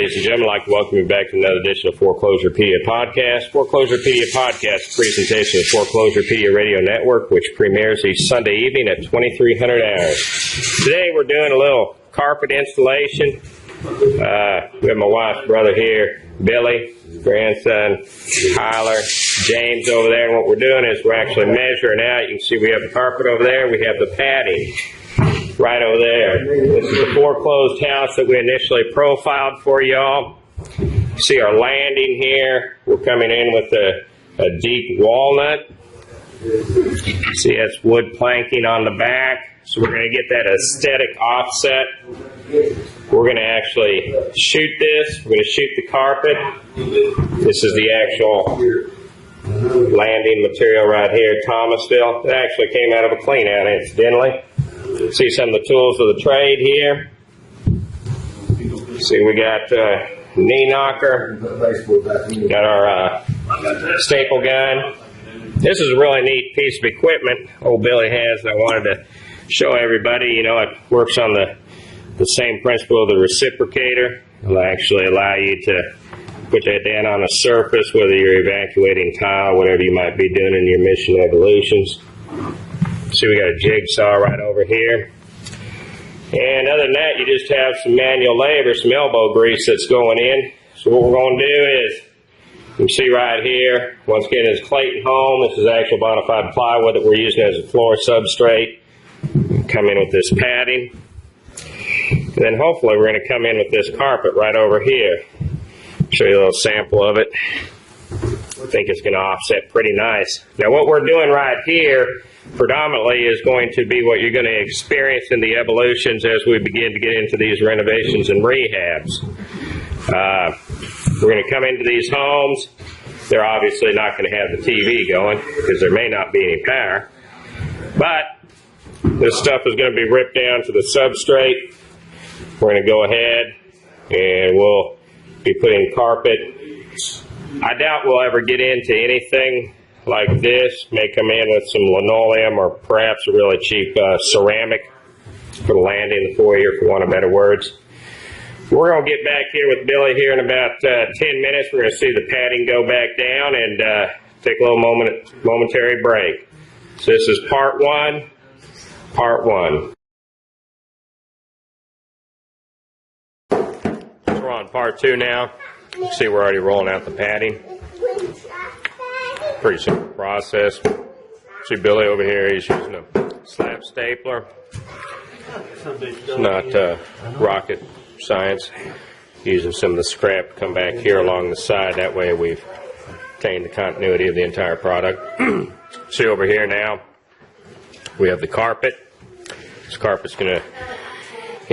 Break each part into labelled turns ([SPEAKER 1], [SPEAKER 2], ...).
[SPEAKER 1] ladies and gentlemen, I'd like to welcome you back to another edition of Foreclosurepedia Podcast. Foreclosurepedia Podcast, presentation of Foreclosurepedia Radio Network, which premieres each Sunday evening at 2300 hours. Today we're doing a little carpet installation. We have my wife's brother here, Billy, grandson, Tyler, James over there. And what we're doing is we're actually measuring out. You can see we have the carpet over there. We have the padding right over there. This is the foreclosed house that we initially profiled for y'all. You see our landing here. We're coming in with a deep walnut. See, that's wood planking on the back. So we're going to get that aesthetic offset. We're going to actually shoot this. We're going to shoot the carpet. This is the actual landing material right here, Thomasville. It actually came out of a clean out, incidentally. See some of the tools of the trade here. See, we got knee knocker. Got our staple gun. This is a really neat piece of equipment old Billy has that I wanted to show everybody. You know, it works on the same principle of the reciprocator. It'll actually allow you to put that down on a surface, whether you're evacuating tile, whatever you might be doing in your mission evolutions. See, we got a jigsaw right over here. And other than that, you just have some manual labor, some elbow grease that's going in. So what we're going to do is, you can see right here, once again, is Clayton Home. This is actual bona fide plywood that we're using as a floor substrate. Come in with this padding. And then hopefully we're going to come in with this carpet right over here. Show you a little sample of it. I think it's going to offset pretty nice. Now what we're doing right here predominantly is going to be what you're going to experience in the evolutions as we begin to get into these renovations and rehabs. We're going to come into these homes. They're obviously not going to have the TV going because there may not be any power. But this stuff is going to be ripped down to the substrate. We're going to go ahead and we'll be putting carpet. I doubt we'll ever get into anything like this. May come in with some linoleum or perhaps a really cheap ceramic for the landing, the foyer, for want of better words. We're going to get back here with Billy here in about 10 minutes. We're going to see the padding go back down and take a little momentary break. So this is part one. Part one. So we're on part two now. You can see we're already rolling out the padding. Pretty simple process. See Billy over here, he's using a slab stapler. It's not rocket science. Using some of the scrap to come back here along the side. That way we've obtained the continuity of the entire product. See over here now, we have the carpet. This carpet's going to,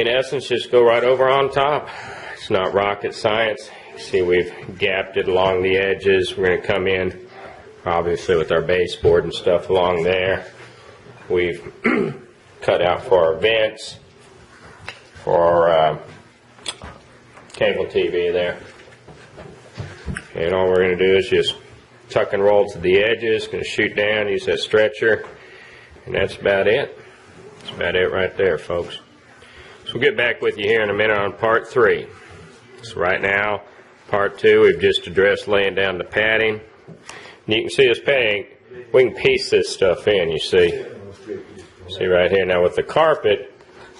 [SPEAKER 1] in essence, just go right over on top. It's not rocket science. You see we've gapped it along the edges. We're going to come in, obviously, with our baseboard and stuff along there. We've cut out for our vents, for our cable TV there. And all we're going to do is just tuck and roll to the edges. Going to shoot down, use that stretcher, and that's about it. That's about it right there, folks. So we'll get back with you here in a minute on part three. So right now, part two, we've just addressed laying down the padding. And you can see this padding, we can piece this stuff in, you see. See right here. Now with the carpet,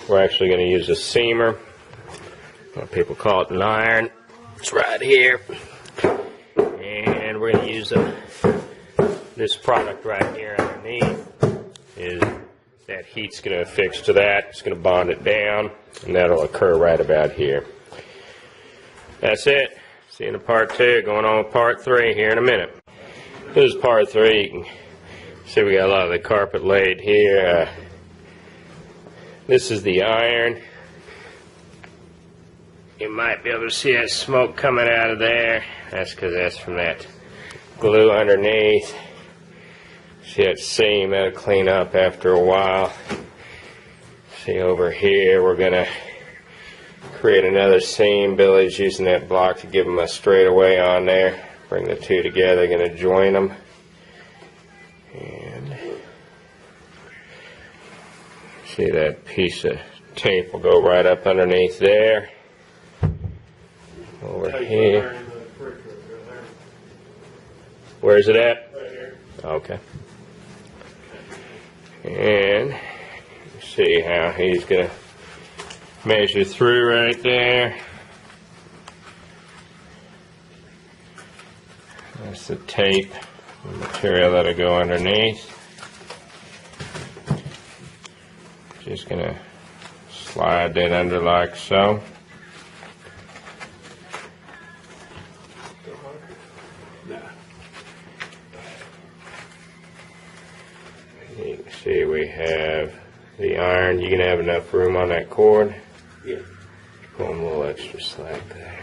[SPEAKER 1] we're actually going to use a seamer. A lot of people call it an iron. It's right here. And we're going to use this product right here underneath. That heat's going to affix to that. It's going to bond it down, and that'll occur right about here. That's it. See you in part two. Going on with part three here in a minute. This is part three. You can see we got a lot of the carpet laid here. This is the iron. You might be able to see that smoke coming out of there. That's because that's from that glue underneath. See that seam, that'll clean up after a while. See over here, we're going to create another seam. Billy's using that block to give them a straightaway on there. Bring the two together, going to join them. And see that piece of tape will go right up underneath there. over here. Where's it at?
[SPEAKER 2] Right here.
[SPEAKER 1] Okay. And you see how he's going to measure through right there. That's the tape, the material that'll go underneath. Just going to slide that under like so. You can see we have the iron. You can have enough room on that cord.
[SPEAKER 2] Yeah.
[SPEAKER 1] Pull a little extra slack there.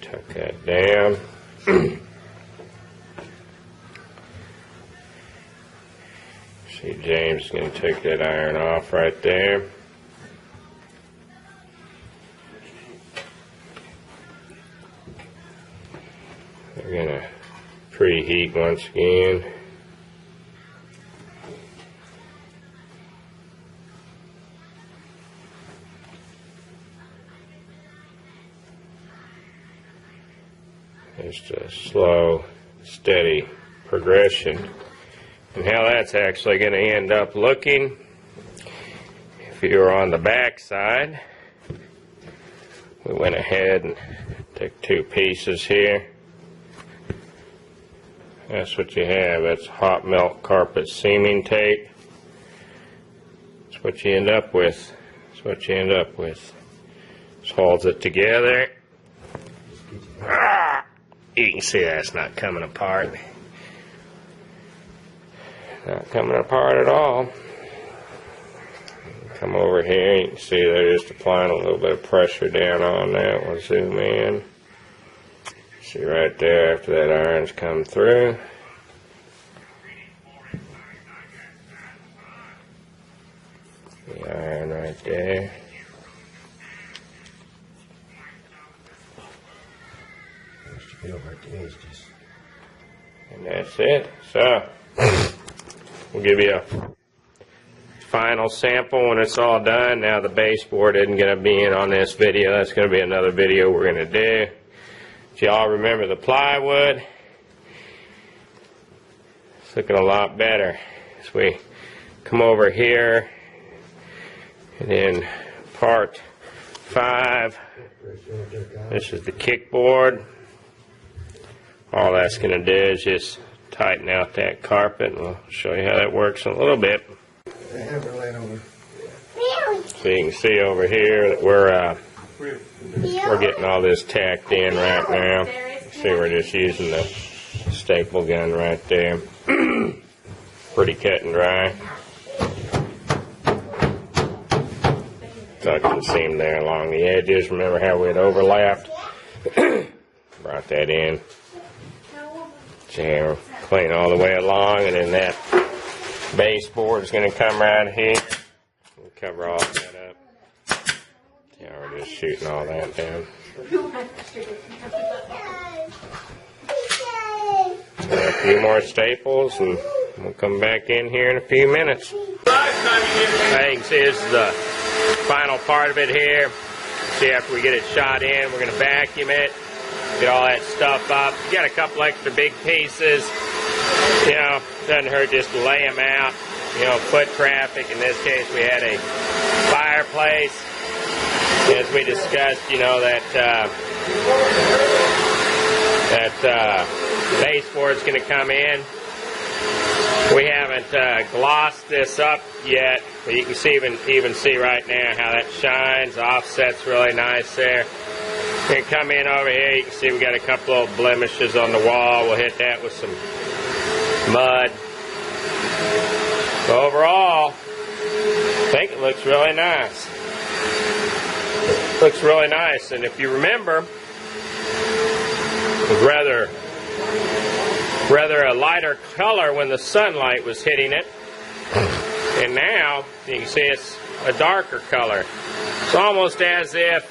[SPEAKER 1] Tuck that down. See, James is going to take that iron off right there. We're going to preheat once again. Just a slow, steady progression. And how that's actually going to end up looking, if you're on the back side, we went ahead and took two pieces here. That's what you have. That's hot melt carpet seaming tape. That's what you end up with. That's what you end up with. Just holds it together. You can see that's not coming apart. Not coming apart at all. Come over here, you can see they're just applying a little bit of pressure down on that. We'll zoom in. See right there after that iron's come through. The iron right there. And that's it. So, we'll give you a final sample when it's all done. Now the baseboard isn't going to be in on this video. That's going to be another video we're going to do. If y'all remember the plywood, it's looking a lot better. As we come over here, and then part 5, this is the kickboard. All that's going to do is just tighten out that carpet, and we'll show you how that works in a little bit. So you can see over here that we're getting all this tacked in right now. See, we're just using the staple gun right there. Pretty cut and dry. Tucked the seam there along the edges. Remember how we had overlapped? Brought that in. So we're clean all the way along, and then that baseboard is going to come right here. We'll cover all that up. Yeah, we're just shooting all that down. A few more staples, and we'll come back in here in a few minutes. Now you can see this is the final part of it here. See, after we get it shot in, we're going to vacuum it. Get all that stuff up. You got a couple extra big pieces. You know, doesn't hurt just to lay them out. You know, foot traffic. In this case, we had a fireplace. As we discussed, you know, that baseboard's going to come in. We haven't glossed this up yet, but you can see even see right now how that shines. The offset's really nice there. We can come in over here. You can see we got a couple of blemishes on the wall. We'll hit that with some mud. So overall, I think it looks really nice. Looks really nice, and if you remember, it was rather a lighter color when the sunlight was hitting it, and now you can see it's a darker color. It's almost as if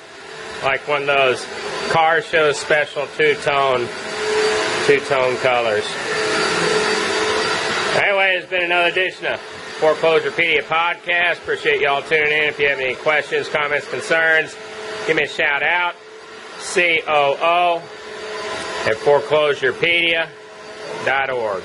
[SPEAKER 1] like one of those car show special two-tone colors. been another edition of Foreclosurepedia podcast. Appreciate y'all tuning in. If you have any questions, comments, concerns, give me a shout out. COO at foreclosurepedia.org.